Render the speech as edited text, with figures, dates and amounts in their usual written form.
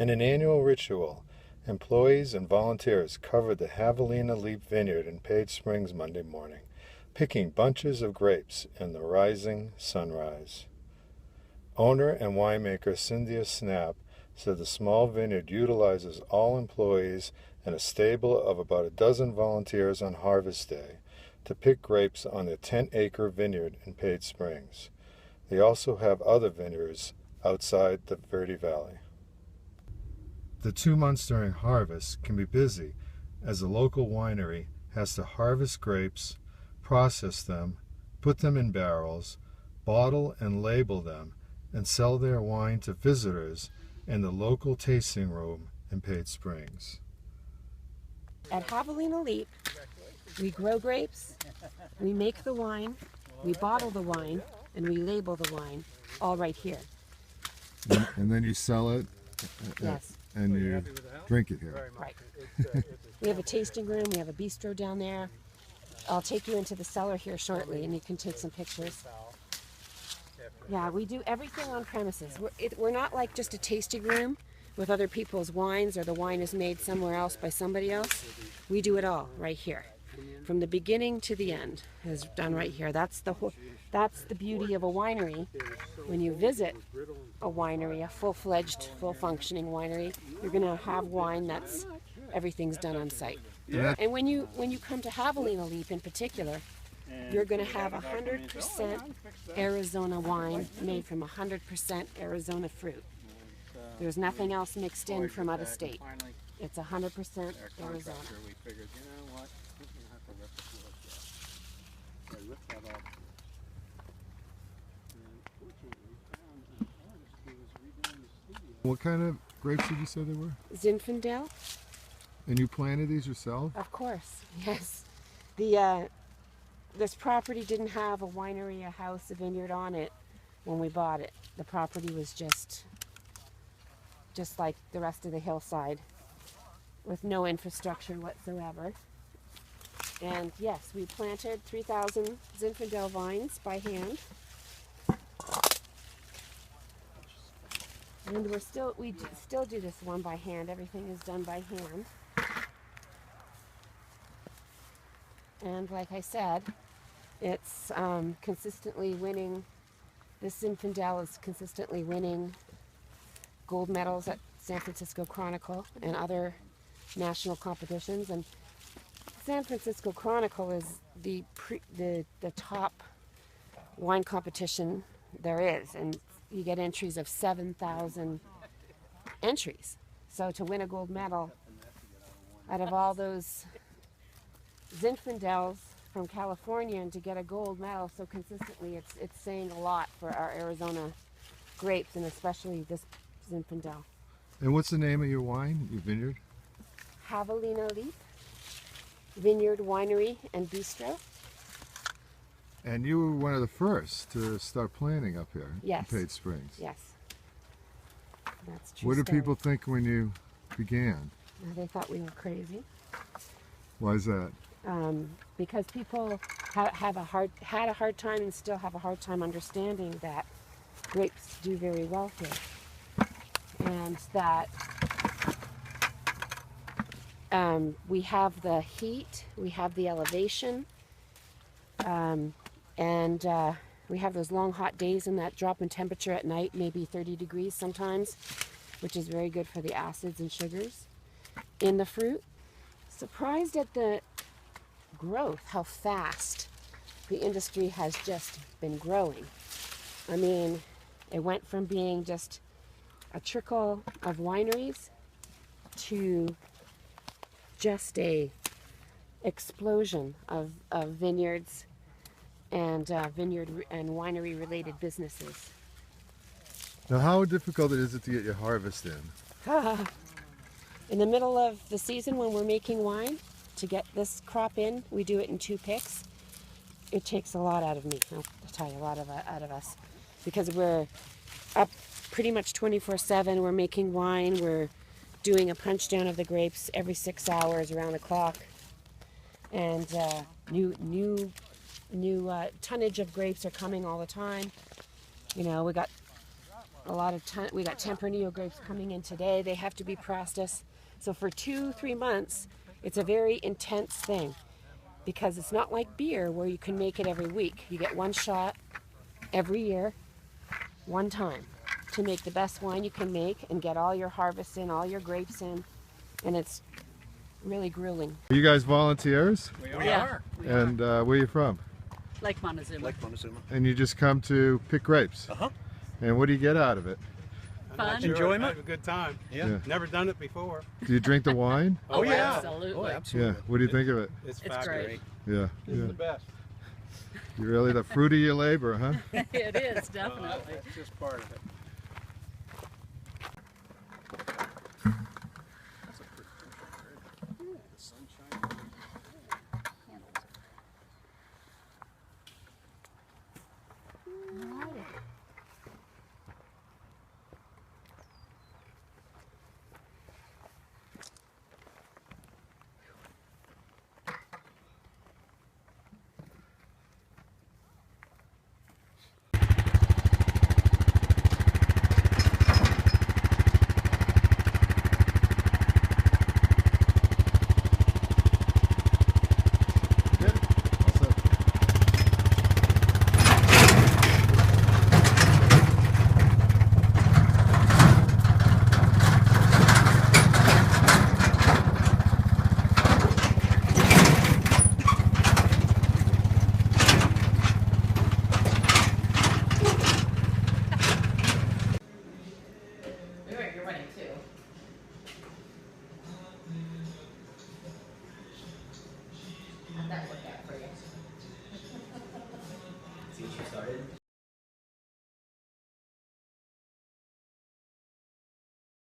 In an annual ritual, employees and volunteers covered the Javelina Leap Vineyard in Page Springs Monday morning, picking bunches of grapes in the rising sunrise. Owner and winemaker Cynthia Snap said the small vineyard utilizes all employees and a stable of about a dozen volunteers on harvest day to pick grapes on their 10-acre vineyard in Page Springs. They also have other vineyards outside the Verde Valley. The 2 months during harvest can be busy as the local winery has to harvest grapes, process them, put them in barrels, bottle and label them, and sell their wine to visitors in the local tasting room in Page Springs. At Javelina Leap, we grow grapes, we make the wine, we bottle the wine, and we label the wine, all right here. And then you sell it? Yes. And you drink it here? Right. We have a tasting room, we have a bistro down there. I'll take you into the cellar here shortly and you can take some pictures. Yeah, we do everything on premises. We're not like just a tasting room with other people's wines or the wine is made somewhere else by somebody else. We do it all right here. From the beginning to the end is done right here. That's the beauty of a winery. When you visit a winery, a full-fledged, full-functioning winery, you're going to have wine that's everything's done on site. Yeah. And when you come to Javelina Leap in particular, you're going to have 100% Arizona wine made from 100% Arizona fruit. There's nothing else mixed in from out of state. It's 100% Arizona. What kind of grapes did you say they were? Zinfandel. And you planted these yourself? Of course, yes. This property didn't have a winery, a house, a vineyard on it when we bought it. The property was just like the rest of the hillside with no infrastructure whatsoever. And yes, we planted 3,000 Zinfandel vines by hand. And we still do this one by hand. Everything is done by hand. And like I said, it's consistently winning. This Zinfandel is consistently winning gold medals at San Francisco Chronicle and other national competitions. And San Francisco Chronicle is the top wine competition there is, and you get entries of 7,000 entries. So to win a gold medal out of all those Zinfandels from California and to get a gold medal so consistently, it's saying a lot for our Arizona grapes, and especially this Zinfandel. And what's the name of your wine, your vineyard? Javelina Leap Vineyard, Winery, and Bistro. And you were one of the first to start planting up here. Yes. In Page Springs. Yes. That's true. What did people think when you began? They thought we were crazy. Why is that? Because people had a hard time and still have a hard time understanding that grapes do very well here, and that we have the heat, we have the elevation, and we have those long hot days and that drop in temperature at night, maybe 30 degrees sometimes, which is very good for the acids and sugars in the fruit. Surprised at the growth, how fast the industry has just been growing. I mean, it went from being just a trickle of wineries to just a explosion of vineyards and vineyard and winery related businesses. Now, how difficult is it to get your harvest in? In the middle of the season when we're making wine, to get this crop in, we do it in 2 picks. It takes a lot out of me, I'll tell you, a lot out of us, because we're up pretty much 24/7. We're making wine, we're doing a punch down of the grapes every 6 hours around the clock, and new tonnage of grapes are coming all the time. You know, we got a lot of time. We got Tempranillo grapes coming in today. They have to be processed. So for 2-3 months, it's a very intense thing because it's not like beer where you can make it every week. You get one shot every year, one time, to make the best wine you can make and get all your harvests in, all your grapes in, and it's really grueling. Are you guys volunteers? We are. Yeah. And where are you from? Lake Montezuma. Lake Montezuma. And you just come to pick grapes? Uh-huh. And what do you get out of it? Fun. Enjoyment. Have a good time. Yeah. Never done it before. Do you drink the wine? Oh, yeah. Absolutely. Oh, Yeah. absolutely. What do you think of it? It's It's fabulous. great. Yeah. It's Yeah. the best. You're really the fruit of your labor, huh? It is, definitely. That's just part of it.